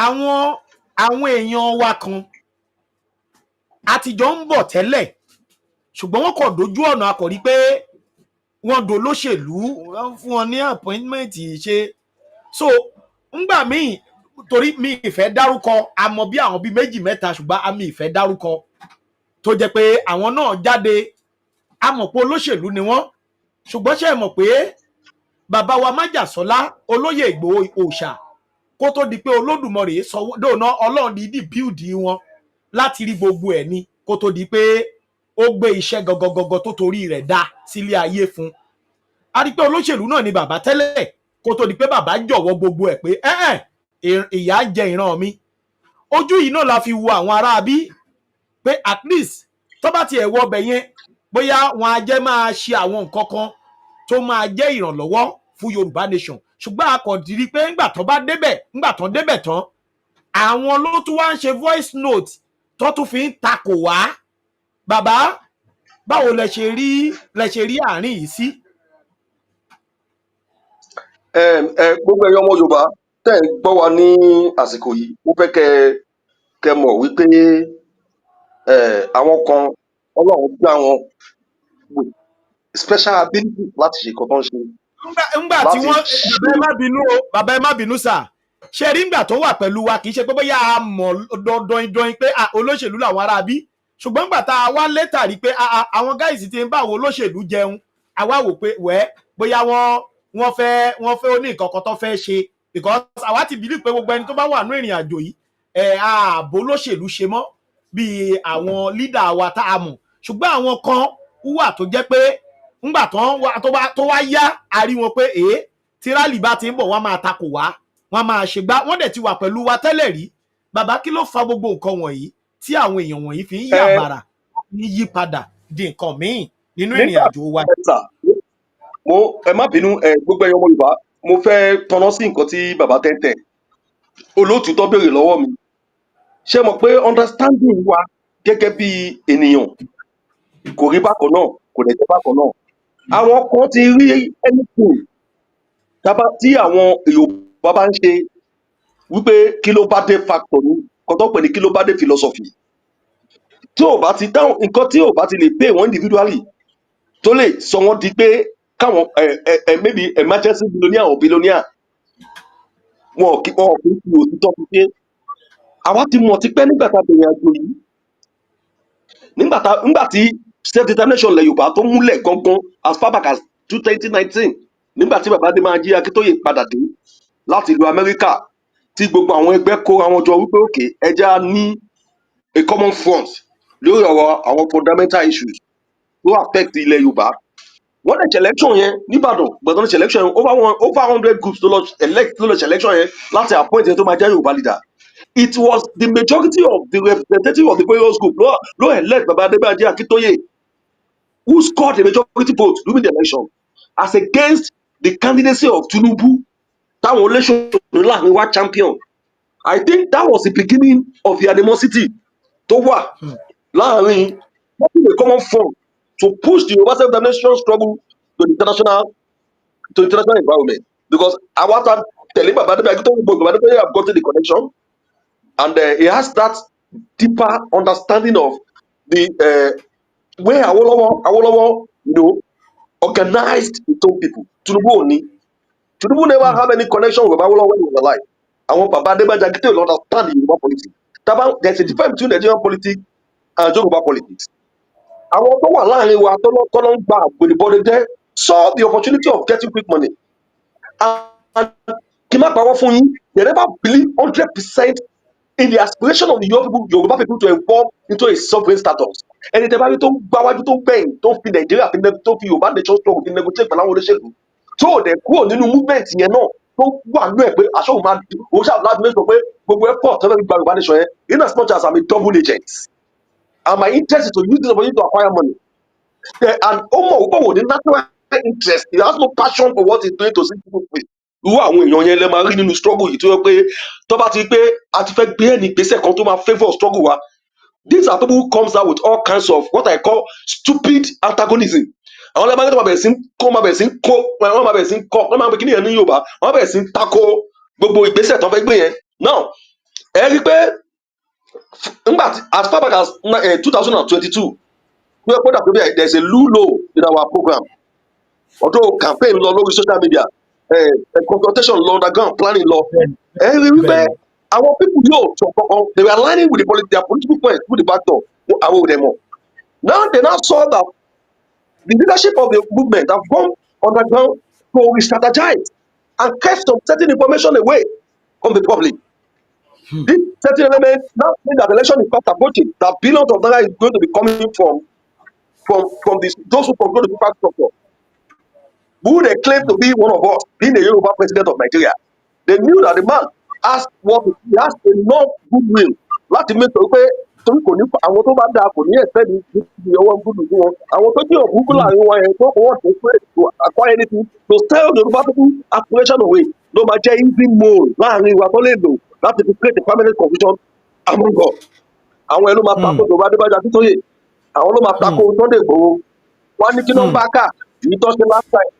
àwọn èèyàn wa kan àtijọ́ ń bọ̀ tẹ́lẹ̀ ṣùgbọ́n wọ́n kọ̀ dojú ọ̀nà akọ̀rí pé wọ́n dolóṣèlú wọ́n fún wọn ní appointment ṣe so ńgbà míì torí mi ìfẹ́ dárúkọ àmọ́ bí àwọn bíi méjì mẹ́ta ṣùgbọ́n àmì ìfẹ́ dárúkọ tó jẹ́ pé àwọn náà jáde àmọ̀ pé olóṣèlú ni wọ́n ṣùgbọ́n ṣe mọ̀ pé bàbá wa májàsọ́lá olóyè Ìgbòho òòṣà kó tó di pé olódùmarè sọ dóònà ọlọ́run dídì bíùdì wọn láti rí gbogbo ẹ̀ ni kó tó di pé ó gbé iṣẹ́ gọgọgọgọ tó torí rẹ̀ dá sílé ayé fún a rí pé olóṣèlú náà ni bàbá tẹ́lẹ̀ kó tó di pé bàbá jọ̀wọ́ gbogbo ẹ̀ pé ìyà jẹ ìran mi ojú yìí náà la fi wo àwọn ará bí pé at least tó bá tiẹ̀ wọ ọbẹ̀ yẹn bóyá wọn á jẹ́ máa ṣe àwọn nǹkan kan tó máa jẹ́ ìrànlọ́wọ́ fún Yorùbá nation ṣùgbọ́n a kò dirí pé ńgbà tán débẹ̀ tán àwọn ló tún wá ń ṣe voice note tó tún fi ń takò wá bàbá báwo lẹ ṣe rí àárín yìí sí. Gbogbo ẹ̀yin ọmọ Yorùbá tẹ́ ń gbọ́ wa ní àsìkò yìí mo fẹ́ kẹ́ mọ̀ wípé àwọn kan Ọlọ́run gbé àwọn special ability láti ṣe nǹkan tó ń ṣe. ńgbà tí wọ́n bàbá ẹ má bínú sà ṣe rí ńgbà tó wà pẹ̀lú wa kì í ṣe pé bóyá a mọ̀ dọ́ndọ́n pé olóṣèlú làwọn ará bí ṣùgbọ́n ńgbà tá a wá létà rí pé àwọn gáìsì ti ń bá àwọn olóṣèlú jẹun àwa wò pé bóyá wọ́n fẹ́ ó ní nǹkan kan tó fẹ́ ṣe because àwa ti bìlí pé gbogbo ẹni tó bá wà ní ìrìn àjò yìí ààbò olóṣèlú ṣe mọ́ bíi àwọn lídà wa tá a mọ̀ ṣùgbọ́n àwọn kan wà tó jẹ́ pé ńgbà tó wá yá a rí wọn pé tí rálì bá ti ń bọ̀ wọ́n máa takò wá wọ́n máa ṣègbà wọ́n dẹ̀ ti wà pẹ̀lú wa tẹ́lẹ̀ rí bàbá kí ló fa gbogbo nǹkan wọ̀nyí tí àwọn èèyàn wọ̀nyí fi ń yí àbàrà ní yí padà di nǹkan míì nínú ìrìn àjò wa. ẹ má bínú gbogbo ẹ̀yin ọmọ Yorùbá mo fẹ́ tọ́ná sí nǹkan tí bàbá tẹ́ntẹ́ olóòtú tó béèrè lọ́wọ́ mi ṣé mọ̀ pé understanding wa gẹ́gẹ́ bí ènìyàn kò rí bákan náà kò dẹ̀ jẹ́ bákan náà àwọn kan ti rí anything tí àwọn Yorùbá bá ń ṣe wípé kí ló bá dé factor ní kọ́tọ́ pè ní kí ló bá dé philosophy tí ò bá ti dáhùn nǹkan tí ò bá ti lè pay wọ́n individually tó lè sọ wọ́n di pé káwọn maybe emergency billionaire or billionaire wọn kì í fi òtítọ́ fi pé àwa ti mọ̀ ti pẹ́ nígbà tá a bẹ̀rẹ̀ àjò yìí nígbà tí self determination ilẹ̀ Yorùbá tó múlẹ̀ gangan as far back as 2019 nígbà tí bàbá Adé Májí Akíntóyè padà dé láti ìlú Amẹ́ríkà tí gbogbo àwọn ẹgbẹ́ kó àwọn jọ wípé òkè ẹja ní a common front lórí ọ̀rọ̀ àwọn fundamental issues tó affect ilẹ̀ Yorùbá wọ́n lè election yẹn nìbàdàn gbọ̀dọ̀ ní election yẹn over 100 groups tó lọ election yẹn láti appoint yẹn tó máa jẹ́ Yorùbá leader. It was the majority of the representative of the various group ló elect bàbá Adé Májí Akíntóyè who scored the majority vote during the election as against the candidacy of Tinubu táwọn olóṣèlú láàrin wá champion. I think that was the beginning of the animosity tó wà láàrin a common front to push the Yoruba self-determination struggle to the international environment because our time telling Baba Adé Akíntóyè have gotten the connection and he has that deeper understanding of the way Awolowo organized the Town people. Tinubu never have any connection with Awolowo when he was alive. Àwọn Baba Adé Májí Akíntóyè understand the Yoruba politics. There's a difference between Nigerian politics and Yoruba politics. Àwọn tó wà láàrin wa tọ́lọ́ ń gba àgbèrèbọdẹ jẹ́ saw the opportunity of getting quick money. And kí n má parọ́ fún yín, they never believe 100% in the aspiration of the Yoruba people to evolve into a sovereign status. Ẹni tẹ́ bá rí tó ń gbáwájú tó ń gbẹ̀yìn tó ń fi Nàìjíríà tó fi Yorùbá nation struggle fi negotiate pẹ̀lú àwọn olóṣèlú. Tó ò dẹ̀ kúrò nínú movement yẹn náà tó wà nínú ẹ̀ pé aṣọ òun máa di òun ṣáà láti méjì pé gbogbo effort tó fẹ́ fi gba Yorùbá nation yẹn in as much as I'm a double agent. And my interest is to use this opportunity to acquire money. And Omo the natural interest, he has no passion for what he's doing to see people free. Irú àwọn èèyàn yẹn lè máa rí nínú struggle yìí tó yẹ pé tó bá ti pé a ti fẹ́ gbé ẹni ìgbésẹ̀ kan tó máa favour struggle wa. These are people who comes out with all kinds of what I call stupid antagonism. Àwọn lẹ́gbàá tó máa bẹ̀rẹ̀ sí kó máa bẹ̀rẹ̀ sí kó wọ́n máa bẹ̀rẹ̀ sí kọ́ wọ́n máa bẹ̀rẹ̀ kí nìyẹn ní Yorùbá wọ́n bẹ̀rẹ̀ sí tako gbogbo ìgbésẹ̀ tó fẹ́ gbé yẹn. Now ẹ rí i pé as far back as 2022 we put up there's a lulo in our program although campaign lọ lórí social media consultation lọ underground planning lọ ẹ rí i wípé àwọn people yóò sọ kankan they were aligning with their political points through the back door àwọn ò dẹ̀ mọ̀ now they now saw that the leadership of the movement have gone underground to re-strategize and kept some certain information away from the public. This certain element now means that the election is fast approaching, that billions of dollars is going to be coming from this, those who control the super structure, who they claim to be one of us, being the Yoruba president of Nigeria. They knew that the man has enough goodwill láti make sure pé torí kò ní àwọn tó bá dáa kò ní ẹ̀fẹ́ ní ọwọ́ gúdù fún wọn àwọn tó jẹ́ òkúkú láàrin wọn yẹn tó wọ́n tó pé to acquire anything to tell the Yoruba people aspiration away ló máa jẹ́ easy mode láàrin wa tó lè lò láti fi create a permanent confusion among us. Àwọn ẹ̀ ló máa tako Yorùbá Adébájọ Akíntóyè àwọn ló máa tako Sunday Igboho wọn ní kí ló ń bá kà ní tó ṣe last time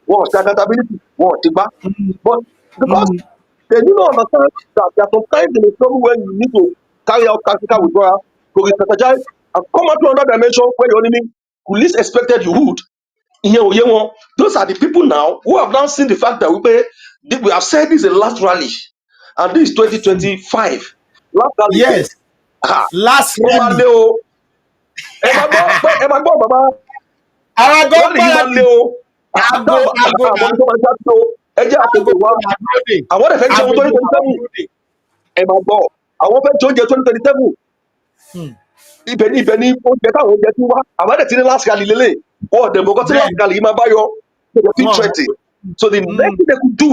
wọn ò ṣe accountability wọn ò ti gbá but because they do not understand that there are some times in a struggle when you need to carry out tactical withdrawal to re-strategize and come out to another dimension where the enemy who least expected you would. Those are the people now who have now seen the fact that we have said this is a last rally and this is 2025 last rally. Yes. Last rally. ẹ máa gbọ́ bàbá àwọn rally yìí máa lé o ẹ jẹ́ àtẹ̀tẹ̀ wá àwọn ẹ̀fẹ́ jẹun 2027 ẹ máa gbọ́ àwọn fẹ́ jẹ oúnjẹ 2027 ibẹ̀ ni oúnjẹ táwọn oúnjẹ ti wá àwọn ẹ̀dẹ̀ ti ní last rally lélẹ̀ wọ́n ọ̀dẹ̀ mọ̀kọ́ tí last rally yìí máa bá yọ 2020 so the next thing they could do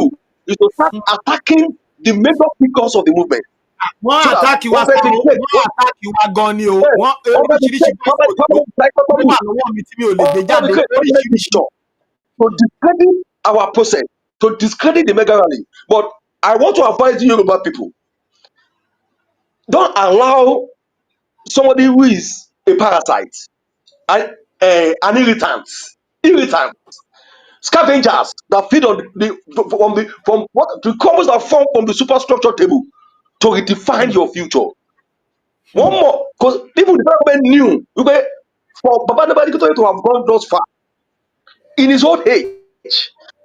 is to start attacking the major figures of the movement. wọ́n àtàkì wa gan ni o wọ́n oríṣiríṣi wà lọ́wọ́ mi tí mi ò lè gbé jáde oríṣiríṣi. To discredit our process, to discredit the mega rally. But I want to advise you Yoruba people, don't allow somebody who is a parasite, an irritant, scavengers that feed on from what the commons that form from the superstructure table to redefine your future. One more, because people the government knew for Baba Nobody to have gone thus far in his old age,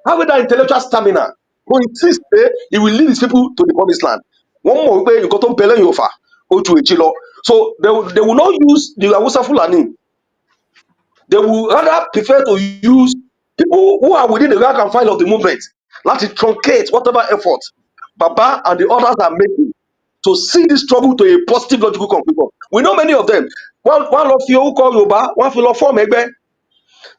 having that intellectual stamina, who insists he will lead his people to the promised land. One more way you got to Belen Yofa or to Echilo. So they will not use the Awusa Fulani. They will rather prefer to use people who are within the rank and file of the movement. Let it truncate whatever effort Baba and the others are making to see this struggle to a positive logical conclusion. We know many of them. One of you who call Yoruba, one feel form Egbe.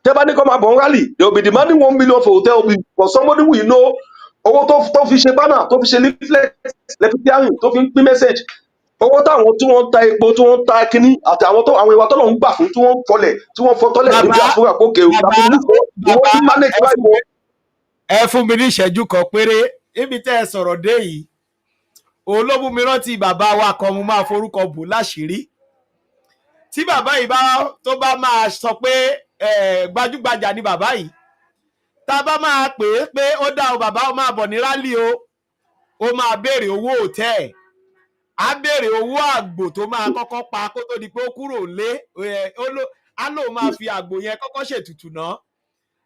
Tẹ́bá come up on rally, they will be demanding 1 million for hotel bill for somebody we know. Owó tó fi ṣe banner, tó fi ṣe leaflet, lẹ́pítẹ́rìn, tó fi ń pín message. Owó táwọn tí wọ́n ń ta epo, tí wọ́n ń ta kínní, àti àwọn ìwà tó lọ ń gbà fún tí wọ́n ń fọlẹ̀, tí wọ́n fọ tọ́lẹ̀ níbi àfúrà pókè o. Ẹ fún mi ní ìṣẹ́jú kan péré, ibi tẹ́ ẹ sọ̀rọ̀ dé yìí, olóbù mi rántí bàbá wa kan mo máa forúkọ bò láṣìírí. Tí bàbá yìí tó bá máa sọ pé gbajúgbajà ni bàbá yìí, tá a bá máa pè é pé ó dá o bàbá ó máa bọ̀ ní rálì o, ó máa béèrè owó òtẹ́ẹ̀, á béèrè owó àgbò tó máa kọ́kọ́ pa kó tó di pé ó kúrò lé, á lóun máa fi àgbò yẹn kọ́kọ́ ṣètùtù náà,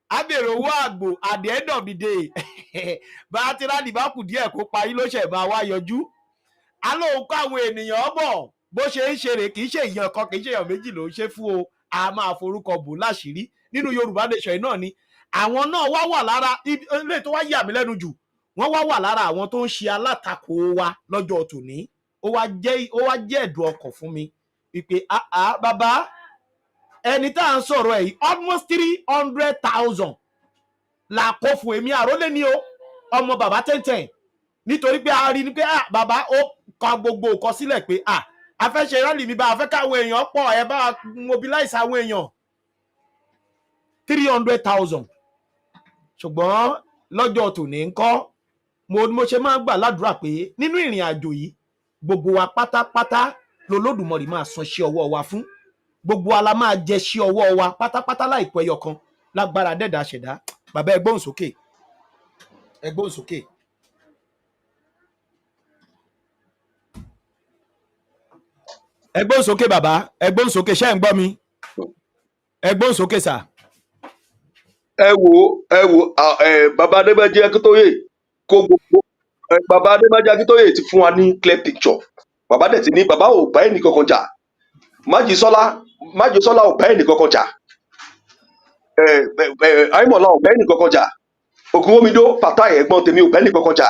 á béèrè owó àgbò at the end of the day bá a ti rálì bá kù díẹ̀ kó parí ló ṣẹ̀ máa wá yọjú, á lóun kó àwọn ènìyàn bọ̀ bó ṣe ń ṣeré kì í ṣe èèyàn kan kì í ṣe èèyàn méjì ló ń ṣe fún o, a máa forúkọ bò láṣìírí nínú Yorùbá nation náà ni àwọn náà wà lára ilé tó wá yà mí lẹ́nu jù, wọ́n wà lára àwọn tó ń ṣe alátakò wa lọ́jọ́ tòní, ó wá jẹ́ ẹ̀dùn ọkàn fún mi wípé bàbá ẹni tá à ń sọ̀rọ̀ ẹ̀ yìí almost 300,000 là kó fún èmi àrólé ni o ọmọ bàbá 1010 nítorí pé a rí ni pé bàbá ó kan gbogbo nǹkan sílẹ̀ pé a fẹ́ ṣe rálì mi bá a fẹ́ káwọn èèyàn pọ̀ ẹ bá mobilize àwọn èèyàn 300,000 ṣùgbọ́n lọ́jọ́ tòní ń kọ́ mo ṣe máa ń gbà ládùúrà pé nínú ìrìn àjò yìí gbogbo wa pátápátá lolódùmarè máa san sí ọwọ́ wa fún, gbogbo wa la máa jẹ sí ọwọ́ wa pátápátá láìpẹ́ ẹyọ kan lágbára dẹ́dà ṣẹ̀dá. Bàbá ẹ gbóhùn sókè. ẹgbọ́n sókè bàbá, ẹgbọ́n sókè, ṣé ẹ̀ ń gbọ́ mi? Ẹgbọ́n sókè sà. ẹ wo bàbá Adébánjí Akíntóyè kó gbogbo bàbá Adébánjí Akíntóyè ti fún wa ní clear picture. Bàbá dẹ̀ ti ní bàbá ò bá ẹnì kankan jà. Májísọ́lá ò bá ẹnì kankan jà. Àìmọ̀lá ò bá ẹnì kankan jà. Ògúnwómidó Fatai ẹ̀gbọ́n tèmi ò bá ẹnì kankan jà.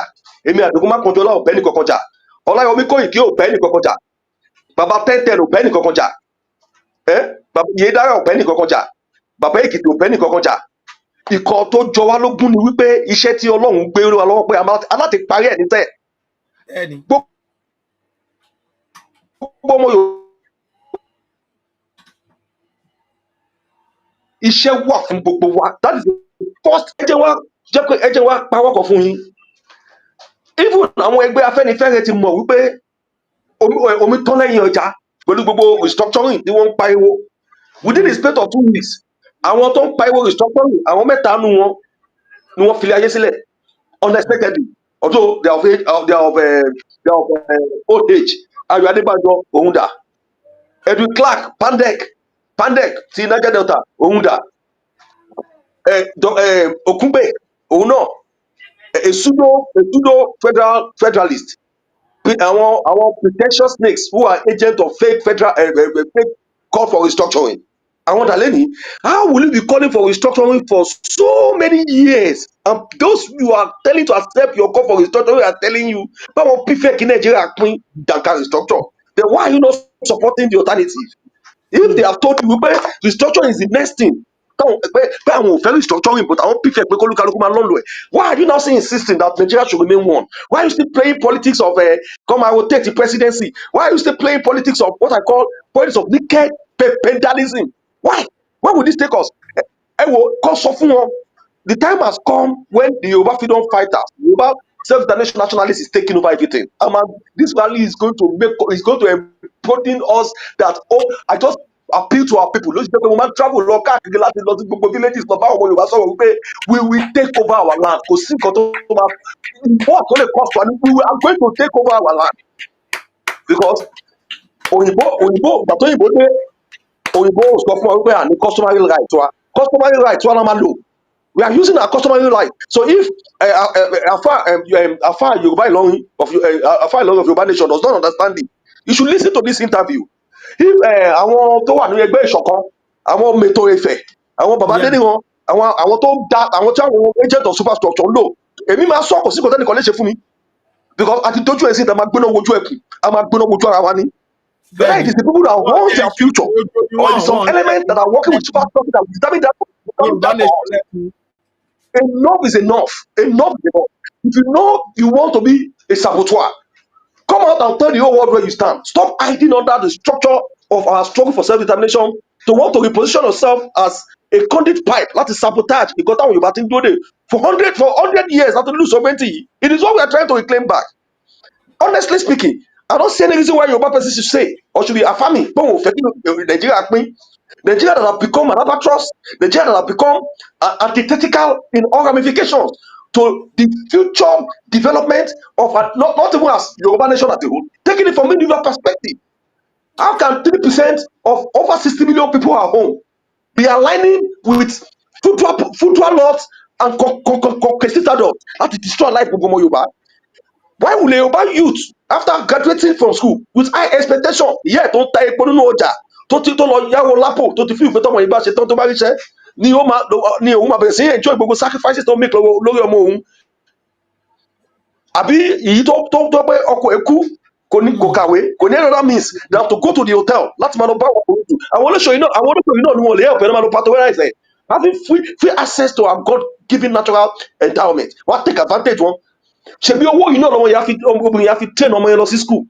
Èmi Àdògún Mákànjọ́lá ò bá ẹnì kankan jà. Ọláyọmí Kóìkí ò bá ẹnì kankan jà. Bàbá Tẹ́ntẹ́n ò bá ẹnì kankan jà. Bàbá Yèédára ò bá ẹnì kankan jà. Bàbá Èkìtì ò bá ẹnì kankan jà. Ìkan tó jọ wá lógún ni wípé iṣẹ́ tí Ọlọ́run gbé wa lọ́wọ́ pé aláti parí ẹ̀ nítẹ̀. Gbogbo ọmọ Yorùbá iṣẹ́ wà fún gbogbo wa. That is the first. Ẹ jẹ́ wá pawọ́kọ̀ fún yín. Even àwọn ẹgbẹ́ Afẹ́nifẹ́re ti mọ̀ wípé omi tán lẹ́yìn ọjà pẹ̀lú gbogbo restructuring tí wọ́n ń pariwo. Within the space of 2 weeks, àwọn tó ń pariwo restructuring, àwọn mẹ́ta nù wọn ni wọ́n filẹ̀ ayé sílẹ̀ unexpectedly, although they are of old age. Ayọ̀ Adébánjọ òun dà. Edwin Clark Pandek ti Niger Delta òun dà. Okunbe òun náà. A pseudo federalist. Àwọn pretentious snakes who are agents of fake federal fake call for restructuring. Àwọn dàlẹ́ni, how will you be calling for restructuring for so many years, and those you are telling to accept your call for restructuring are telling you báwọn pífẹ́ kí Nàìjíríà pín dànkan restructure, then why are you not supporting the alternative? If they have told you pé restructuring is the next thing, pé àwọn ò fẹ́ restructuring but àwọn pífẹ́ pé kólúkálukú máa lọ́nlọ́ ẹ̀, why are you now still insisting that Nigeria should remain one? Why are you still playing politics of come and rotate the presidency? Why are you still playing politics of what I call politics of naked pendalism? Why would this take us? Cause sọ fún wọn, the time has come when the Yoruba freedom fighters, Yoruba self-determination nationalists is taking over everything. This rally is going to embolden us that, I just appeal to our people. Lóṣù pé mo máa ń travel lọ káàkiri láti lọ sí gbogbo villages lọ bá ọmọ Yorùbá sọ̀rọ̀ wípé we will take over our land. Kò sí nǹkan tó máa what tó lè cost wa ni we are going to take over our land, because òyìnbó ìgbà tó òyìnbó dé, òyìnbó sọ fún wa wípé àní customary right wa la máa lò. We are using our customary right. So if Afa Yoruba Ilorin of Yoruba Nation does not understand it, you should listen to this interview. If àwọn tó wà ní ẹgbẹ́ ìṣọ̀kan, àwọn Mètò Ifẹ̀, àwọn Bàbá Adéníran, àwọn tó da, àwọn tí àwọn agent of superstructure ń lò, èmi máa sọ kò sí kò tẹ́nìkan lè ṣe fún mi, because àti dojú ẹ̀ sí ìta máa gbéná wojú ẹ̀kú, a máa gbéná wojú ara wa ní. It is the people that want their future, or it is some elements that are working with superstructure that will determine that. Enough is enough. Enough is enough. If you know you want to be a saboteur, come out and tell the whole world where you stand. Stop hiding under the structure of our struggle for self-determination to want to reposition yourself as a conduit pipe. That is sabotage. Because that you've been doing for 100 years, not to lose sovereignty. It is what we are trying to reclaim back. Honestly speaking, I don't see any reason why Yoruba person should say or should be affirming Nigeria that have become an albatross, Nigeria that have become antithetical in all ramifications to the future development of not even as Yoruba nation as a whole, taking it from individual perspective. How can 3% of over 60 million people at home be aligning with football lords and conquistadors that destroy life of Yoruba? Why will Yoruba youth, after graduating from school with high expectation, tó ń ta epo nínú ọjà, tó lọ yáwó lápò, tó ti fi ìfẹ́ tọmọ ìgbà ṣe tán tó bá ríṣẹ́, ni òun máa bẹ̀rẹ̀ sí enjoy gbogbo sacrifices tó make lórí ọmọ òun? Àbí èyí tó pé ọkọ ẹ̀ kú, kò kàwé, kò ní another means than to go to the hotel láti máa lọ bá wọn kò tù. Àwọn olóṣèlú náà ni wọn lè help ẹ̀ máa lọ patronize ẹ̀. Having free access to our God-given natural endowment, wọ́n á take advantage wọn. Ṣebí owó yìí náà lọ́wọ́ obìnrin yà fi train ọmọ yẹn lọ sí school.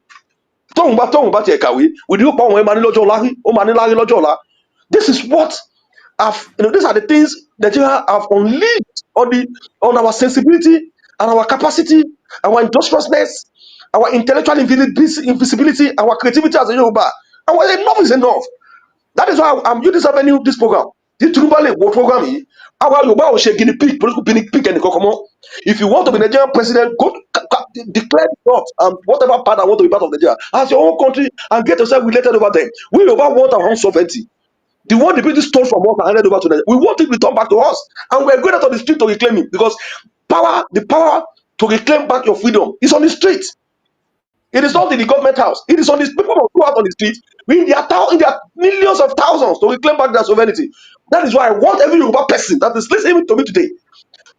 Tóun bá tiẹ̀ kàwé, with the power ọmọ yẹn máa ní lọ́jọ́ ọ̀la, ó máa ní lárí lọ́jọ́ ọ̀la. This is what these are the things Nigeria have unleashed on our sensibility and our capacity, our industriousness, our intellectual invisibility, our creativity as a Yoruba. And enough is enough. That is why I'm using this program The Tinubu will program yìí. Our Yoruba will share guinea pig, political guinea pig and the. If you want to be Nigerian president, declare not whatever part I want to be part of Nigeria as your own country and get yourself related over them. We Yoruba want our own sovereignty. The one the British stole from us and handed over to them, we want it returned back to us. And we're going out on the street to reclaim it because the power to reclaim back your freedom is on the street. It is not in the government house. It is on these people who go out on the street in their millions of thousands to reclaim back their sovereignty. That is why I want every Yoruba person that is listening to me today.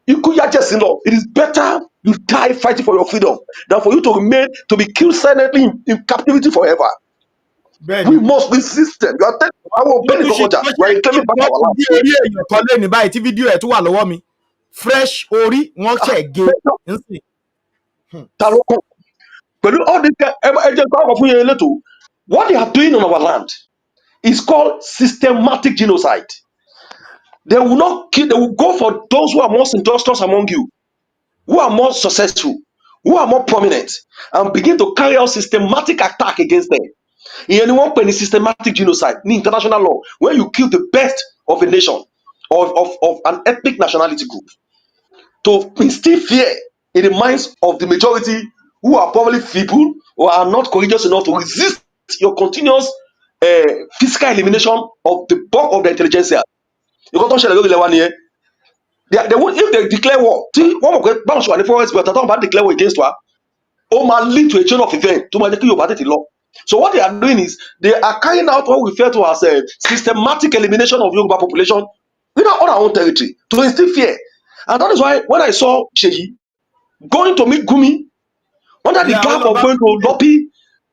It is better you die fighting for your freedom than for you to remain to be killed silently in captivity forever. We must resist them. You are telling our belly Kokoja, we are reclaiming back our land. Bí orí èèyàn kan lé ní báyìí tí fídíò ẹ̀ tún wà lọ́wọ́ mi fresh orí wọ́n ṣẹ̀ gé nsìn. But all this, what they are doing on our land is called systematic genocide. They will not kill, they will go for those who are most industrious among you, who are more successful, who are more prominent, and begin to carry out systematic attack against them. In anyone penny systematic genocide, in international law, where you kill the best of a nation, of an ethnic nationality group, to instill fear in the minds of the majority who are probably feeble or are not courageous enough to resist your continuous physical elimination of the bulk of the intelligentsia. You got to they won't, if they declare war, see, one of the bounce the forest, but I don't declare war against her, or might lead to a chain of events to make you about the law. So what they are doing is they are carrying out what we refer to as a systematic elimination of Yoruba population within on our own territory to instill fear. And that is why when I saw Sheyi going to meet Gumi under the gap of going to lobby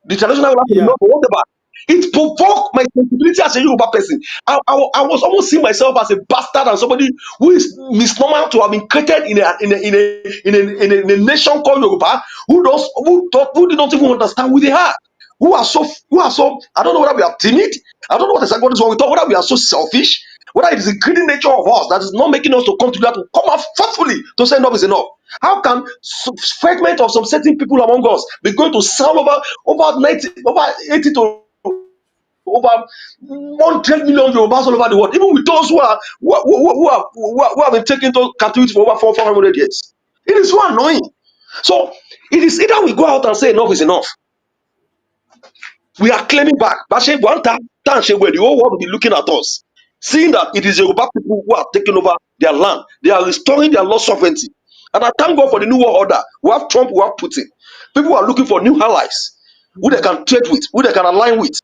the traditional or whatever, it provoked my sensibility as a Yoruba person. I was almost seeing myself as a bastard and somebody who is misnomer to have been created in a nation called Yoruba who did not even understand who they are. Who are so I don't know whether we are timid, I don't know what is wrong with us, whether we are so selfish, whether it is the greedy nature of us that is not making us to come together to come out forcefully to say enough is enough. How can fragment of some certain people among us be going to sound over 90, over 80 to over 100 million Yorubas all over the world, even with those who have been taken to captivity for over 400 years? It is so annoying. So it is either we go out and say enough is enough. We are claiming back. But one time, where the whole world will be looking at us, seeing that it is Yoruba people who are taking over their land. They are restoring their lost sovereignty. And I thank God for the new world order. We have Trump, we have Putin. People are looking for new allies who they can trade with, who they can align with,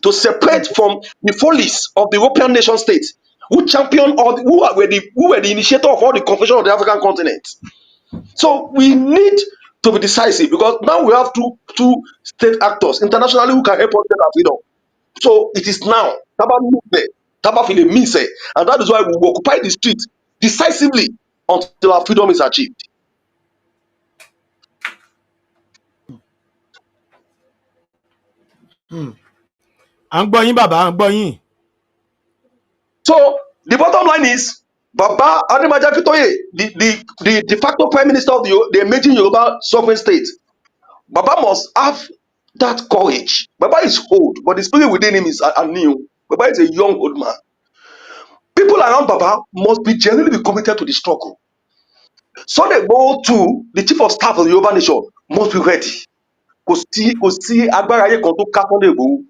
to separate from the follies of the European nation states, who champion all who were the initiator of all the confession of the African continent. So we need to be decisive because now we have two state actors internationally who can help us get our freedom. So it is now. And that is why we will occupy the street decisively until our freedom is achieved. À ń gbọ́ yín bàbá, à ń gbọ́ yín. So the bottom line is Baba Ademaja Akintoye, the de facto prime minister of the emerging Yoruba sovereign state. Baba must have that courage. Baba is old, but the spirit within him is new. Baba is a young old man. People around Baba must be genuinely committed to the struggle. So they go to the chief of staff of the Yoruba nation must be ready. Kò sí agbára ayé kan tó ká Sunday Igboho.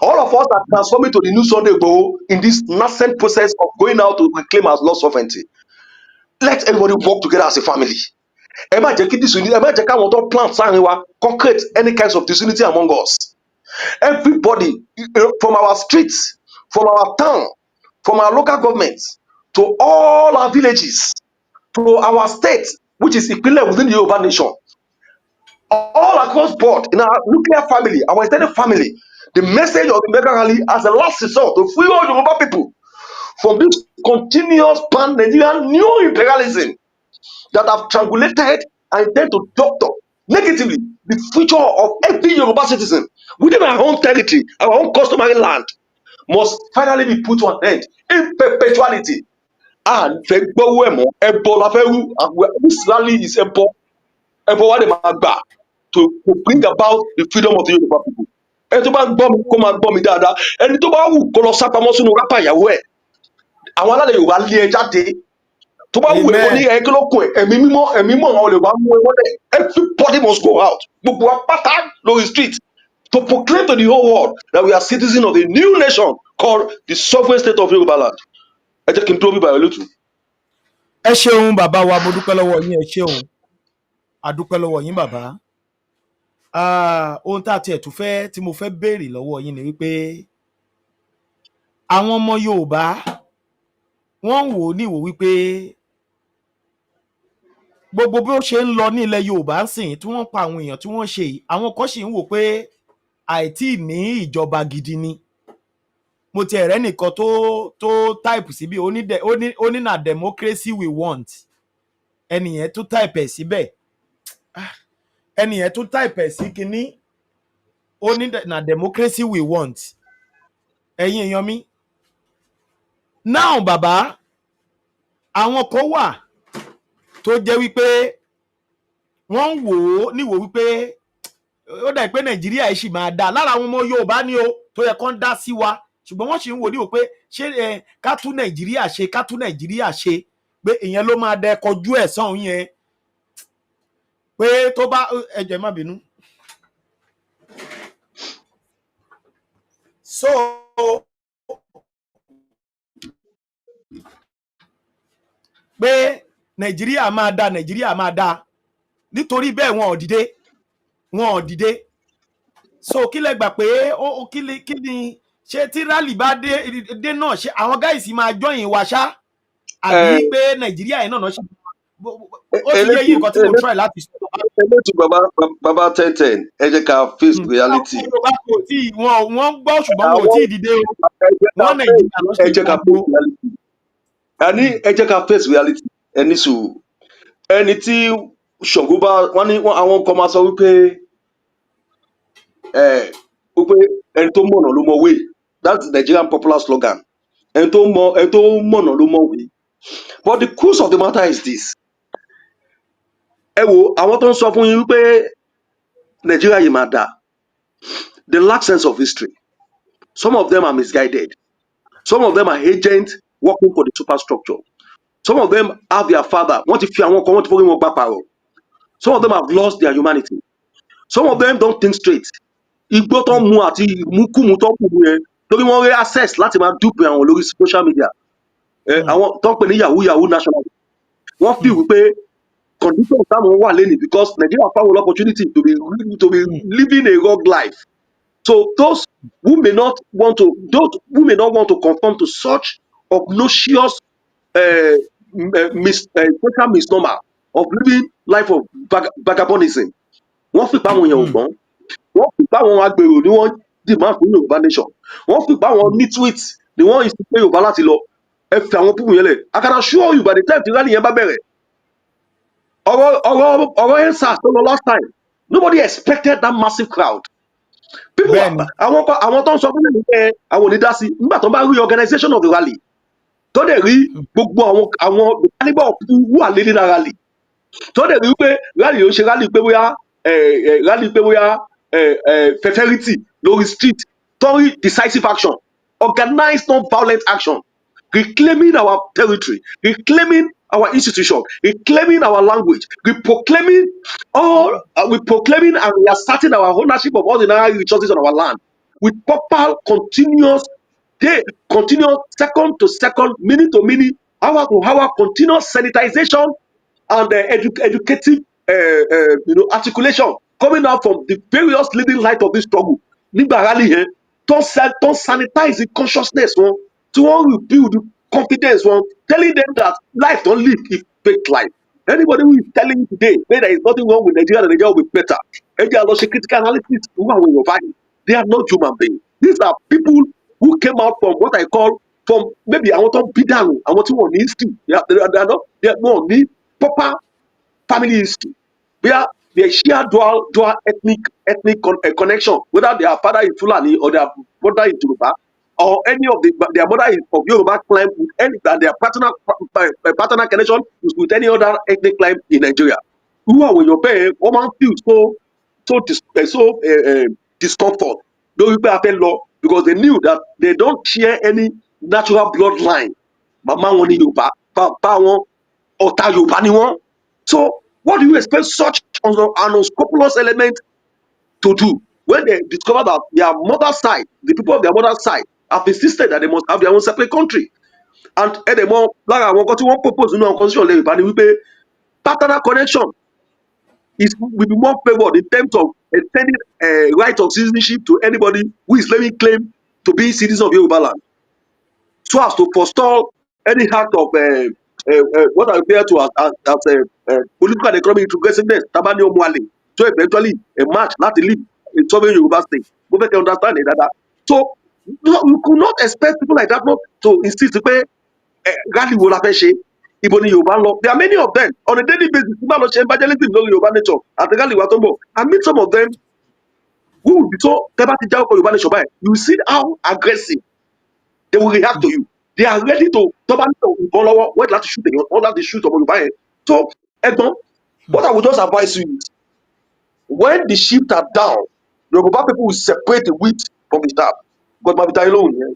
All of us are transforming to the new Sunday Igboho in this nascent process of going out to reclaim our lost sovereignty. Let everybody work together as a family. Ẹ má jẹ́ kí disunity, ẹ má jẹ́ káwọn tó plant sáàrin wa concrete any kinds of disunity among us. Everybody from our streets, from our town, from our local governments, to all our villages, to our state, which is Ìpínlẹ̀ within the Yoruba nation, all across board in our nuclear family, our extended family, the message of the mega rally as a last resort to free all Yoruba people from this continuous pan-Nigerian new imperialism that have triangulated and intend to doctor negatively the future of every Yoruba citizen within our own territory, our own customary land, must finally be put to an end in perpetuality. And this rally is to bring about the freedom of the Yoruba people. Ẹni tó bá ń gbọ́ mi kó máa gbọ́ mi dáadáa. Ẹni tó bá wù kó lọ sápamọ́ sínú rápá ìyàwó ẹ̀. àwọn alálẹ̀ Yorùbá lé ẹ jáde tó bá wù ẹ́ kó ní Amen. ẹ kí ló kún ẹ ẹ̀mí mímọ́ àwọn olè wá mú ẹ wọlé everybody must go out gbogbo wa pátá lórí street to proclaim to the whole world that we are citizens of a new nation called the sovereign state of Yoruba land. Ẹ jẹ́ kí n dúró bíbá ẹ lótú. Ẹ ṣeun bàbá wa, mo dúpẹ́ lọ́wọ́ yín, ẹ ṣeun. A dúpẹ́ lọ́wọ́ yín bàbá. Ohun tá a tiẹ̀ tún fẹ́ tí mo fẹ́ béèrè lọ́wọ́ yín ni wípé àwọn ọmọ Yorùbá wọ́n ń wò ó níwò wípé gbogbo bí ó ṣe ń lọ ní ilẹ̀ Yorùbá ń sìn tí wọ́n pa àwọn èèyàn tí wọ́n ṣe yìí, àwọn kan sì ń wò pé àìtí ní ìjọba gidi ni. Mo ti ẹ̀rẹ́ nìkan tó táìpù síbi ó ní na democracy we want. Ẹnìyẹn tó táìpù ẹ̀ síbẹ̀. Ẹnìyẹn tó táìpù ẹ̀ sí kinní ó ní na democracy we want. Ẹ̀yin èèyàn mi. Now bàbá, àwọn kan wà tó jẹ́ wípé wọ́n ń wò ó níwò wípé ó dà pé Nàìjíríà yìí sì máa dá lára àwọn ọmọ Yorùbá ni o tó yẹ kán dá sí wa, ṣùgbọ́n wọ́n sì ń wò níwò pé ṣé ká tún Nàìjíríà ṣe pé ìyẹn ló máa dẹ kọjú ẹ̀san yẹn pé tó bá ẹ̀jẹ̀ má bínú. So pé Nàìjíríà máa dá nítorí bẹ́ẹ̀ wọn ò dìde. So kí lẹ gbà pé kí ni ṣé tí rally bá dé náà ṣe àwọn gáìsì máa join wa ṣá àbí pé Nàìjíríà yìí náà ṣe ó ti yé yín nǹkan tí mo try láti sọ. Elétù bàbá 1010 ẹ jẹ́ ká face reality. Wọ́n gbọ́ ṣùgbọ́n wọn ò tí ì dìde o. Wọ́n Nàìjíríà lọ ṣe ìgbàgbọ́. Ẹ jẹ́ ká face reality. Ẹni sùúrù. Ẹni tí Ṣàngó bá wọ́n ní àwọn kan máa sọ wípé ẹni tó mọ̀nà ló mọ way. That's the Nigerian popular slogan. Ẹni tó mọ̀nà ló mọ way. But the truth of the matter is this. Ẹ wo àwọn tó ń sọ fún yín wípé Nigeria yìí máa dà. They lack sense of history. Some of them are misguided. Some of them are agents working for the superstructure. Some of them have their father. Wọ́n ti fi àwọn kan wọ́n ti forí wọn gbà pààrọ̀. Some of them have lost their humanity. Some of them don't think straight. Igbó tó ń mu àti ìmúkùmù tó ń kù yẹn lórí wọn rí access láti máa dúpẹ́ àwọn lórí social media. Àwọn tó ń pè ní yahoo national. Wọ́n fi wípé condition táwọn wà lẹ́nu because Nigeria found an opportunity to be living a rogue life. So those who may not want to conform to such obnoxious social misnomer of living life of vagabondism, wọ́n fi pa àwọn èèyàn ògbọ́n, wọ́n fi pa àwọn agbèrò ni wọ́n demand fún Yorùbá nation, wọ́n fi pa àwọn nitwit ni wọ́n ìsìnkú Yorùbá láti lọ, ẹ fi àwọn púpù yẹn lẹ̀. I can assure you by the time tí rally yẹn bá bẹ̀rẹ̀, ọ̀rọ̀ EndSARS tó lọ last time, nobody expected that massive crowd. People àwọn tó ń sọ fún mi pé àwọn ò ní dá sí nígbà tó bá rí organization of the rally tó dẹ̀ rí gbogbo àwọn caliber of people who are leading that rally tó dẹ̀ rí pé rally yóò ṣe rally pé bóyá fẹfẹrìtì lórí street tó rí decisive action, organized non-violent action, reclaiming our territory, reclaiming our institution, reclaiming our language, proclaiming and reasserting our ownership of all the natural resources on our land with proper continuous second to second, minute to minute, hour to hour, continuous sanitization and educative articulation coming out from the various leading light of this struggle. Nígbà rally yẹn tó sanitize the consciousness wọn, tí wọ́n rebuild the confidence wọn, telling them that life don't live a fake life. Anybody who is telling you today that there is nothing wrong with Nigeria, that Nigeria will be better, ẹ jẹ́ àlọ́ ṣe critical analysis fún àwọn èèyàn báyìí. They are not human beings. These are people who came out from what I call from maybe àwọn tó ń bí dànù, àwọn tí wọ́n ní history, they are proper family history. They share dual ethnic connection, whether their father is Fulani or their mother is Yoruba, or any of their mother is of Yoruba clan, and their paternal connection is with any other ethnic clan in Nigeria. Who are when your parents woman feel so discomfort, though you pay law because they knew that they don't share any natural bloodline màmá wọn ní Yorùbá, bàbá wọn ọ̀tá Yorùbá ni wọ́n. So what do you expect such an unscrupulous element to do when they discover that their mother's side, the people of their mother's side, have insisted that they must have their own separate country? And ẹ̀dẹ̀mọ́ lára àwọn nǹkan tí wọ́n propose nínú àwọn constitution ilẹ̀ Yorùbá ni wípé paternal connection will be more favoured in terms of extending right of citizenship to anybody who is laying claim to be citizen of Yoruba land, so as to forestall any act of what I refer to as political and economic progressiveness tabani omuale to eventually emerge láti lead a sovereign Yoruba state. Mo fẹ́ kẹ́ understand it dada. So no, you could not expect people like that not to insist pé rally wo la fẹ́ ṣe, ibo ni Yorùbá ń lọ. There are many of them on a daily basis nígbà lọ ṣe evangelism lórí Yorùbá nation àti rally wa tó ń bọ̀. I meet some of them who will be so tẹ́ bá ti jáwọ́ Yorùbá nation báyìí, you see how aggressive they will react to you. They are ready to tọ́ba ní ìbọn lọ́wọ́ wọ́n láti shoot èèyàn wọ́n láti shoot ọmọ Yorùbá yẹn. So ẹ̀gbọ́n, what I would just advise you is when the sheep are down, Yoruba people will separate the wheat from the chaff. God máa fi ta yín lóhùn yẹn.